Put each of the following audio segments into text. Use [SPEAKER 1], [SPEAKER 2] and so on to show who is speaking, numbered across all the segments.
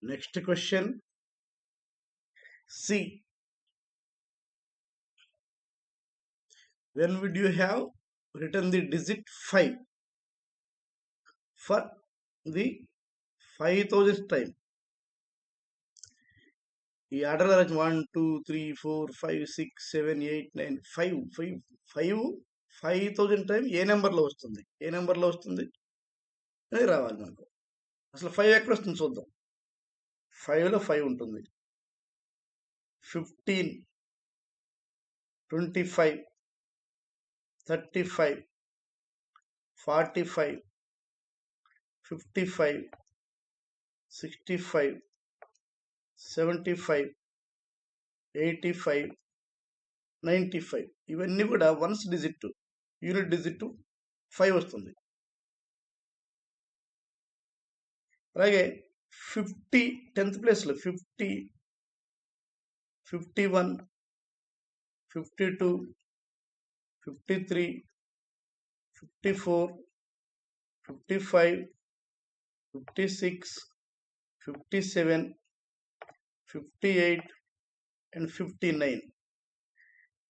[SPEAKER 1] Next question. C. When would you have written the digit 5 for the 5000th time? ఈ ఆర్డర్లో 1 2 3 4 5 6 7 8 9 5 5000 time ఏ నెంబర్లో వస్తుంది? ఏ నెంబర్లో వస్తుంది అనేది రావాలి మనకు. అసలు 5 ఎక్కడ వస్తుంది చూద్దాం. 5లో 5 ఉంటుంది. 15, 25, 35, 45, 55, 65, 75, 85, 95 ఇవన్నీ కూడా వన్స్ డిజిట్, యూనిట్ డిజిట్ 5 వస్తుంది. అలాగే 50 10th ప్లేస్లో 50, 51, 52, 53, 54, 55, 56, 57, 58 అండ్ 59.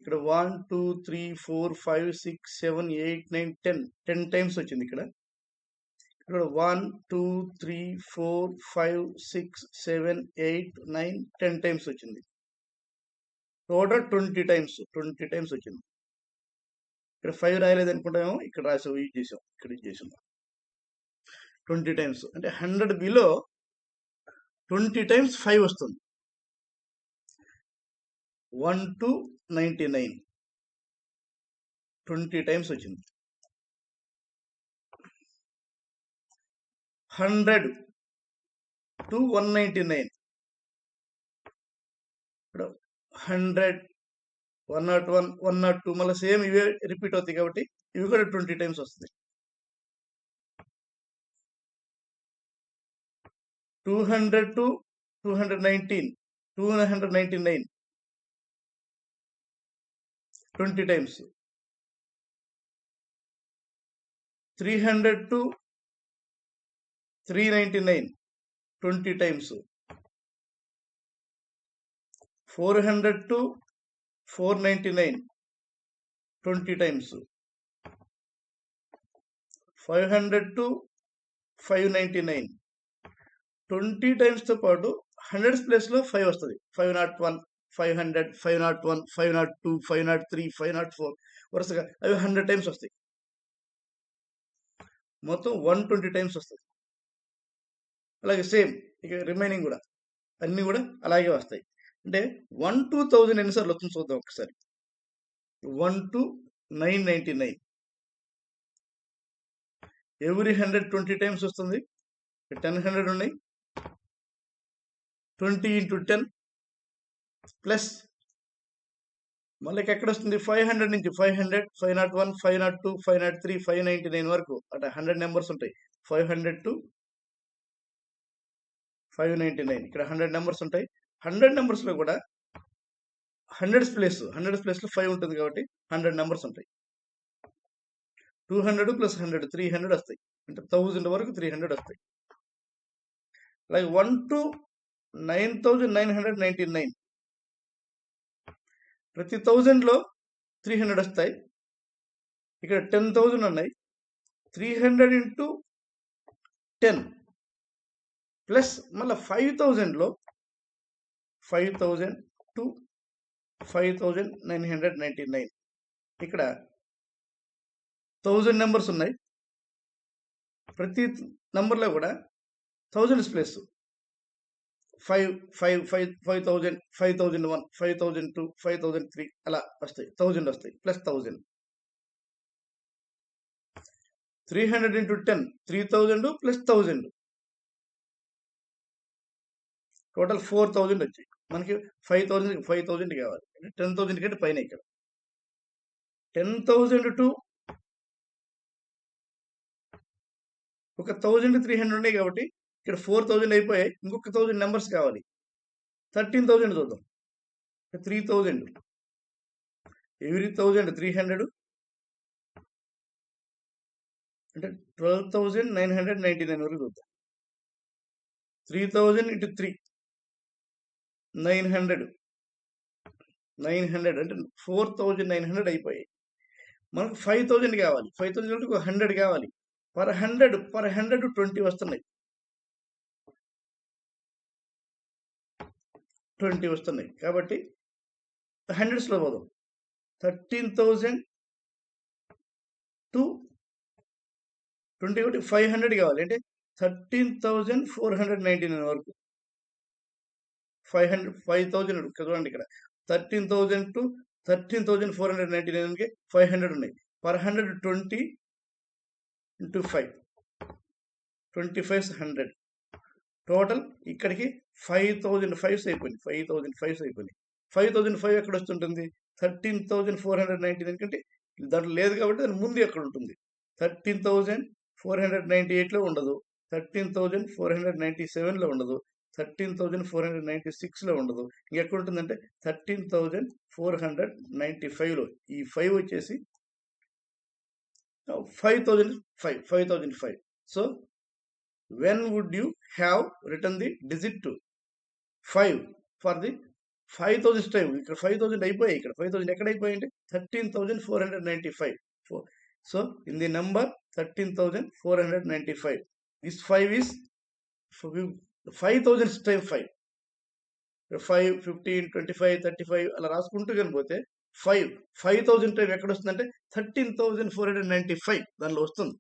[SPEAKER 1] ఇక్కడ 1 2 3 4 5 6 7 8 9 10 టైమ్స్ వచ్చింది. ఇక్కడ 1 2 3 4 5 6 7 8 9 10 టైమ్స్ వచ్చింది. టోటల్ 20 టైమ్స్ వచ్చింది. ఇక్కడ 5 రాయలేదు అనుకుంటామేమో, ఇక్కడ రాసాం, యూజ్ చేసాం, ఇక్కడ యూజ్ చేసాం. 20 టైమ్స్ అంటే 100 బిలో 20 టైమ్స్ 5 వస్తుంది. 1 to 99 20 టైమ్స్ వచ్చింది. 100 to 199 ఇక్కడ 100, 101, 102 మళ్ళీ సేమ్ ఇవే రిపీట్ అవుతాయి కాబట్టి ఇవి కూడా 20 టైమ్స్ వస్తుంది. 200 to 299 20 times. 300 to 399 20 times. 400 to 499 20 times. 500 to 599 20 టైమ్స్తో పాటు 100th ప్లేస్లో 5 వస్తుంది. 501, 500, 501, 502, 503, 504 వరుసగా అవి 100 టైమ్స్ వస్తాయి. మొత్తం 120 టైమ్స్ వస్తాయి. అలాగే సేమ్ ఇక రిమైనింగ్ కూడా అన్నీ కూడా అలాగే వస్తాయి. అంటే 1 to 1000 ఎన్నిసార్లు వస్తుంది చూద్దాం ఒకసారి. 1 to 999 ఎవ్రీ 100 20 టైమ్స్ వస్తుంది. 10 100 ఉన్నాయి. 20 into 10 ప్లస్ మళ్ళీ ఎక్కడ వస్తుంది 500 నుంచి 500, 501, 502, 503, 599 వరకు అంటే 100 నెంబర్స్ ఉంటాయి. 500 to 599 ఇక్కడ 100 నెంబర్స్ ఉంటాయి. 100 నెంబర్స్లో కూడా 100th ప్లేస్లో 5 ఉంటుంది కాబట్టి 100 నెంబర్స్ ఉంటాయి. 200 ప్లస్ 100 300 వస్తాయి. అంటే 1000 వరకు 300 వస్తాయి. అలాగే 1 to 9999 ప్రతి 1000లో 300 వస్తాయి. ఇక్కడ 10,000 ఉన్నాయి. 300 into 10 ప్లస్ మళ్ళీ 5000లో 5000 to 5999 ఇక్కడ 1000 నెంబర్స్ ఉన్నాయి. ప్రతి నంబర్లో కూడా 1000 ప్లేస్ 5000, 5001, 5002, 5003 అలా వస్తాయి. 1000 వస్తాయి ప్లస్ 1000. 300 into 10 3000 ప్లస్ 1000 టోటల్ 4000 వచ్చాయి. మనకి 5000 కావాలి. 10,000 కంటే పైన. ఇక్కడ 10,000 టు ఒక 1300 ఉన్నాయి కాబట్టి ఇక్కడ 4000 అయిపోయాయి. ఇంకొక 1000 నెంబర్స్ కావాలి. 13,000 చూద్దాం. 3000 ఎవ్రీ 1000 300 అంటే 12,999 వరకు చూద్దాం. 3000 into 3 900 అంటే 4900 అయిపోయాయి. మనకు 5000 కావాలి. 5000 అంటే 100 కావాలి. పర్ 100 20 వస్తున్నాయి. 20 వస్తున్నాయి. కాబట్టి హండ్రెడ్స్లో పోదాం. 13,000 to 20 ఒకటి 500 కావాలి. అంటే 13,499 వరకు 5,000 చూడండి ఇక్కడ 13,000 to 13,499కి 500 ఉన్నాయి. పర్ 100 20 into 5 25 100 టోటల్ ఇక్కడికి 5,005 అయిపోయింది. 5,005 అయిపోయింది. 5,005 ఎక్కడ వస్తుంటుంది? 13,499 కంటే దాంట్లో లేదు కాబట్టి దాని ముందు ఎక్కడ ఉంటుంది? 13,498లో ఉండదు, 13,497లో ఉండదు, 13,496లో ఉండదు. ఇంకెక్కడ ఉంటుందంటే 13,495లో. ఈ 5 వచ్చేసి 5,005. So when would you have written the digit 5 for the 5,000 time? ఇక్కడ 5,000 అయిపోయాయి. ఇక్కడ 5,000 ఎక్కడ అయిపోయాయి అంటే 13,495. So in the number 13,495, this 5 is 5,000 time 5. 5, 15, 25, 35 అలా రాసుకుంటూ కనిపోతే 5,000 టైం ఎక్కడ వస్తుందంటే 13,495 దానిలో వస్తుంది.